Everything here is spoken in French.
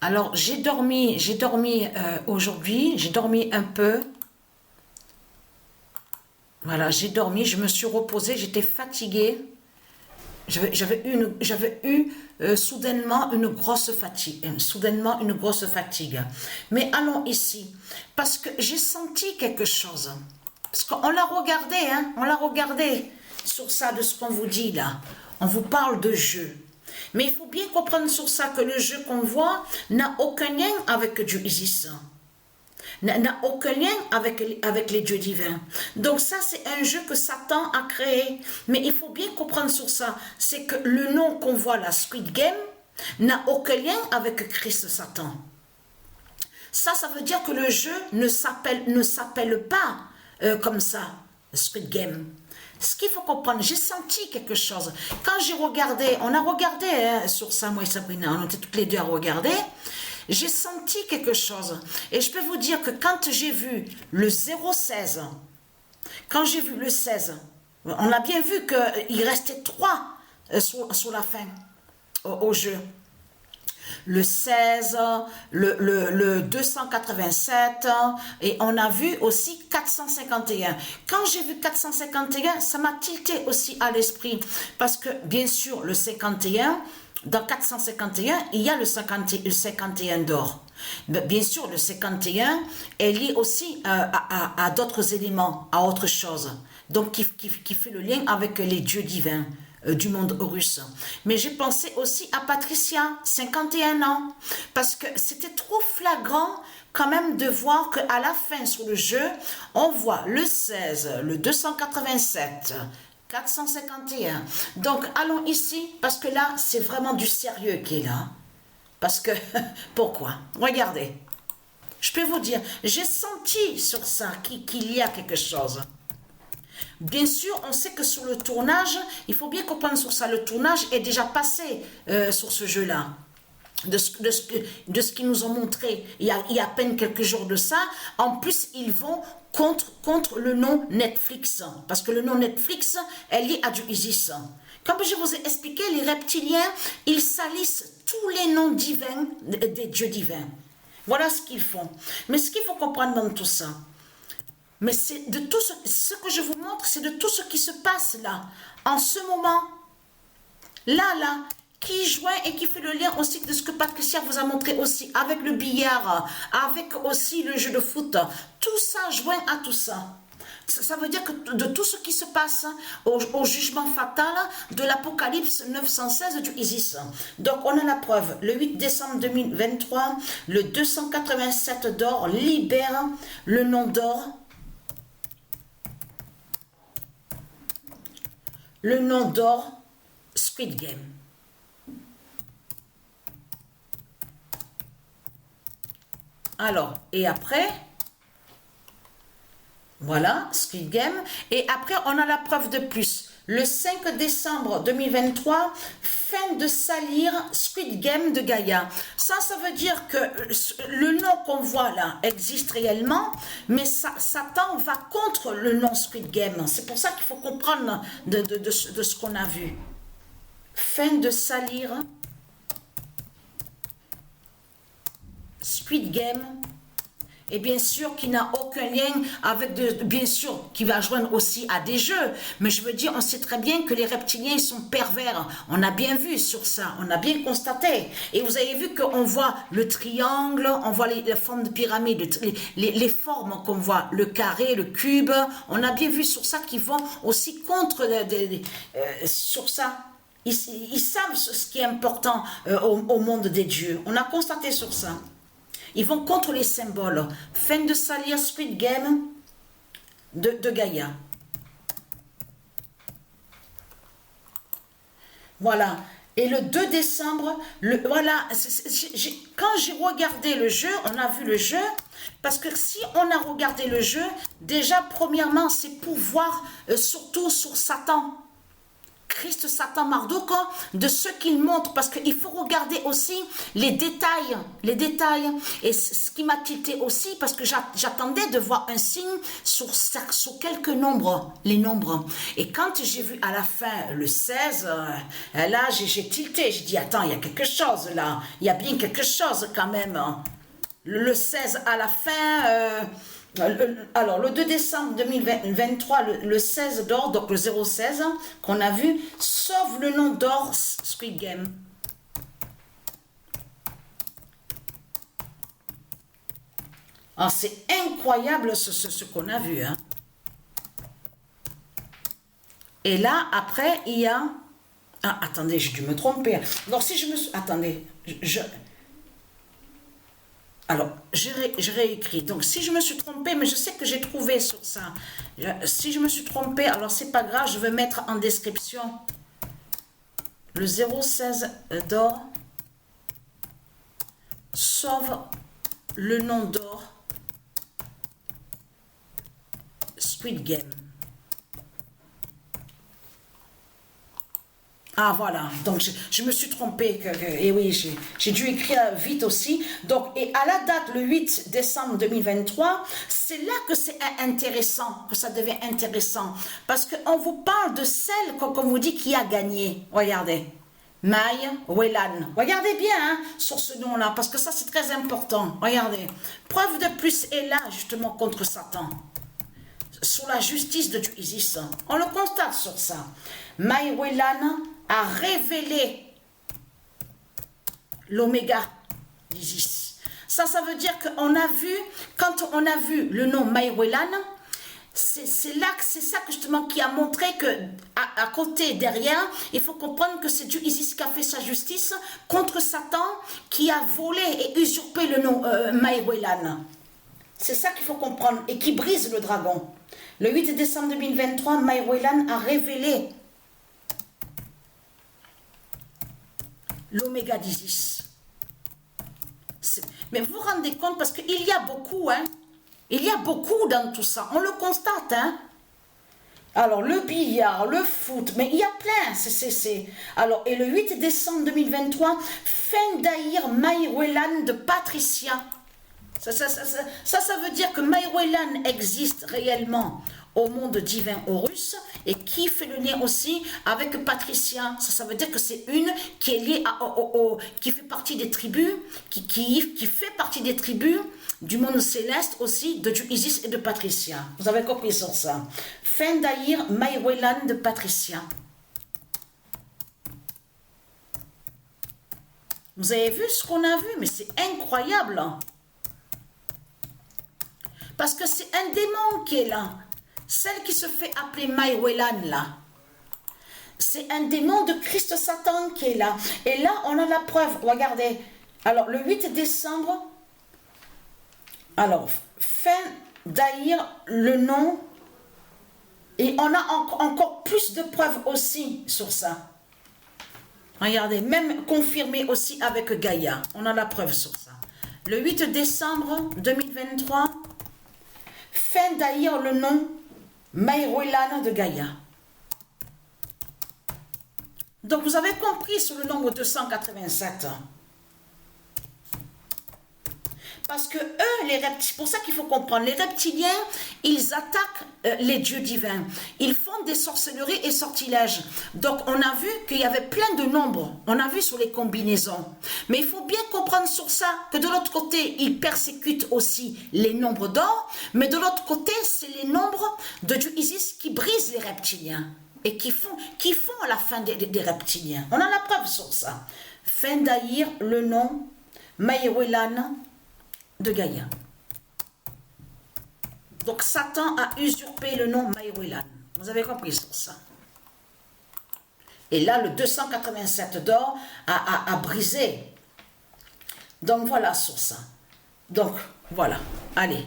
Alors, j'ai dormi aujourd'hui, j'ai dormi un peu. Voilà, j'ai dormi, je me suis reposée, j'étais fatiguée. J'avais eu soudainement une grosse fatigue. Mais allons ici, parce que j'ai senti quelque chose. Parce qu'on l'a regardé, hein, on l'a regardé sur ça de ce qu'on vous dit là. On vous parle de jeu. Mais il faut bien comprendre sur ça que le jeu qu'on voit n'a aucun lien avec Dieu Isis. N'a aucun lien avec les dieux divins. Donc ça, c'est un jeu que Satan a créé. Mais il faut bien comprendre sur ça. C'est que le nom qu'on voit là, Squid Game, n'a aucun lien avec Christ Satan. Ça veut dire que le jeu ne s'appelle pas comme ça, Squid Game. Ce qu'il faut comprendre, j'ai senti quelque chose. Quand j'ai regardé, on a regardé hein, sur ça, moi et Sabrina, on était toutes les deux à regarder, j'ai senti quelque chose. Et je peux vous dire que quand j'ai vu le 016, quand j'ai vu le 16, on a bien vu qu'il restait 3 sur la fin au jeu. Le 16, le 287 et on a vu aussi 451. Quand j'ai vu 451, ça m'a tilté aussi à l'esprit parce que bien sûr le 51, dans 451, il y a le 51 d'or. Bien sûr, le 51 est lié aussi à d'autres éléments, à autre chose. Donc, qui fait le lien avec les dieux divins du monde russe. Mais j'ai pensé aussi à Patricia, 51 ans, parce que c'était trop flagrant quand même de voir qu'à la fin sur le jeu, on voit le 16, le 287, 451. Donc, allons ici, parce que là, c'est vraiment du sérieux qui est là. Parce que, pourquoi? Regardez, je peux vous dire, j'ai senti sur ça qu'il y a quelque chose. Bien sûr, on sait que sur le tournage, il faut bien comprendre sur ça, le tournage est déjà passé sur ce jeu-là. De ce qu'ils nous ont montré il y a à peine quelques jours de ça. En plus, ils vont contre le nom Netflix. Parce que le nom Netflix est lié à du Isis. Comme je vous ai expliqué, les reptiliens, ils salissent tous les noms divins des dieux divins. Voilà ce qu'ils font. Mais ce qu'il faut comprendre dans tout ça, mais c'est de tout ce que je vous montre, c'est de tout ce qui se passe là, en ce moment, là, qui joint et qui fait le lien aussi de ce que Patricia vous a montré aussi, avec le billard, avec aussi le jeu de foot, tout ça joint à tout ça. Ça veut dire que de tout ce qui se passe au jugement fatal de l'Apocalypse 916 du Isis. Donc on a la preuve, le 8 décembre 2023, le 287 d'or libère le nom d'or. Le nom d'or, Squid Game. Alors, et après, voilà, Squid Game. Et après, on a la preuve de plus. Le 5 décembre 2023, fin de salir Squid Game de Gaïa. Ça veut dire que le nom qu'on voit là existe réellement, mais Satan va contre le nom Squid Game. C'est pour ça qu'il faut comprendre de ce qu'on a vu. Fin de salir Squid Game. Et bien sûr, qui n'a aucun lien avec, bien sûr, qui va joindre aussi à des jeux. Mais je veux dire, on sait très bien que les reptiliens, ils sont pervers. On a bien vu sur ça, on a bien constaté. Et vous avez vu qu'on voit le triangle, on voit les formes de pyramide, les formes qu'on voit, le carré, le cube. On a bien vu sur ça qu'ils vont aussi contre, sur ça. Ils savent ce qui est important au monde des dieux. On a constaté sur ça. Ils vont contre les symboles. Fin de salir Squid Game de Gaïa. Voilà. Et le 2 décembre, voilà, quand j'ai regardé le jeu, on a vu le jeu, parce que si on a regardé le jeu, déjà, premièrement, c'est pour voir surtout sur Satan. Christ, Satan, Marduk, de ce qu'il montre, parce qu'il faut regarder aussi les détails, et ce qui m'a tilté aussi, parce que j'attendais de voir un signe sur quelques nombres, les nombres, et quand j'ai vu à la fin le 16, là j'ai tilté, j'ai dit attends, il y a quelque chose là, il y a bien quelque chose quand même, le 16 à la fin, alors, le 2 décembre 2023, le 16 d'or, donc le 016 qu'on a vu, sauve le nom d'or Squid Game. Ah, c'est incroyable ce qu'on a vu. Hein. Et là, après, il y a... Ah, attendez, j'ai dû me tromper. Donc, si je me suis... Attendez, alors, je réécris. Donc, si je me suis trompée, mais je sais que j'ai trouvé sur ça. Si je me suis trompée, alors c'est pas grave, je vais mettre en description le 016 d'or sauve le nom d'or Squid Game. Ah voilà, donc je me suis trompée, et oui, j'ai dû écrire vite aussi. Donc, et à la date, le 8 décembre 2023, c'est là que c'est intéressant, que ça devient intéressant. Parce qu'on vous parle de celle, comme on vous dit, qui a gagné. Regardez, Mai Welan. Regardez bien hein, sur ce nom-là, parce que ça c'est très important. Regardez, preuve de plus est là, justement, contre Satan. Sur la justice de Dieu Isis. On le constate sur ça. Mai Welan a révélé l'oméga d'Isis. Ça veut dire qu'on a vu, quand on a vu le nom Mai Welan, c'est ça justement qui a montré que à côté, derrière, il faut comprendre que c'est Dieu Isis qui a fait sa justice contre Satan qui a volé et usurpé le nom Mai Welan. C'est ça qu'il faut comprendre et qui brise le dragon. Le 8 décembre 2023, Mai Welan a révélé l'oméga d'Isis. Mais vous vous rendez compte, parce qu'il y a beaucoup, hein. Il y a beaucoup dans tout ça. On le constate, hein. Alors, le billard, le foot, mais il y a plein. Alors, et le 8 décembre 2023, fin d'haïr Mai Welan de Patricia. Ça veut dire que Mai Welan existe réellement au monde divin Horus et qui fait le lien aussi avec Patricia. Ça veut dire que c'est une qui est liée qui fait partie des tribus, qui fait partie des tribus du monde céleste aussi, de Dieu Isis et de Patricia. Vous avez compris sur ça. Fin d'haïr Mai Welan de Patricia. Vous avez vu ce qu'on a vu, mais c'est incroyable. Parce que c'est un démon qui est là. Celle qui se fait appeler Mai Welan là. C'est un démon de Christ Satan qui est là. Et là, on a la preuve. Regardez. Alors, le 8 décembre. Alors, fin d'haïr le nom. Et on a encore plus de preuves aussi sur ça. Regardez, même confirmé aussi avec Gaïa. On a la preuve sur ça. Le 8 décembre 2023. Fin d'haïr le nom Mai Welan de Gaïa. Donc vous avez compris sur le nombre 287. Parce que eux, les reptiliens, c'est pour ça qu'il faut comprendre, les reptiliens, ils attaquent les dieux divins. Ils font des sorcelleries et sortilèges. Donc on a vu qu'il y avait plein de nombres. On a vu sur les combinaisons. Mais il faut bien comprendre sur ça que de l'autre côté, ils persécutent aussi les nombres d'or. Mais de l'autre côté, c'est les nombres de Dieu Isis qui brisent les reptiliens. Et qui font à la fin des reptiliens. On a la preuve sur ça. Fin d'haïr le nom Mai Welan de Gaïa. Donc Satan a usurpé le nom Mai Welan. Vous avez compris sur ça. Et là, le 287 d'or a brisé. Donc voilà sur ça. Donc voilà. Allez.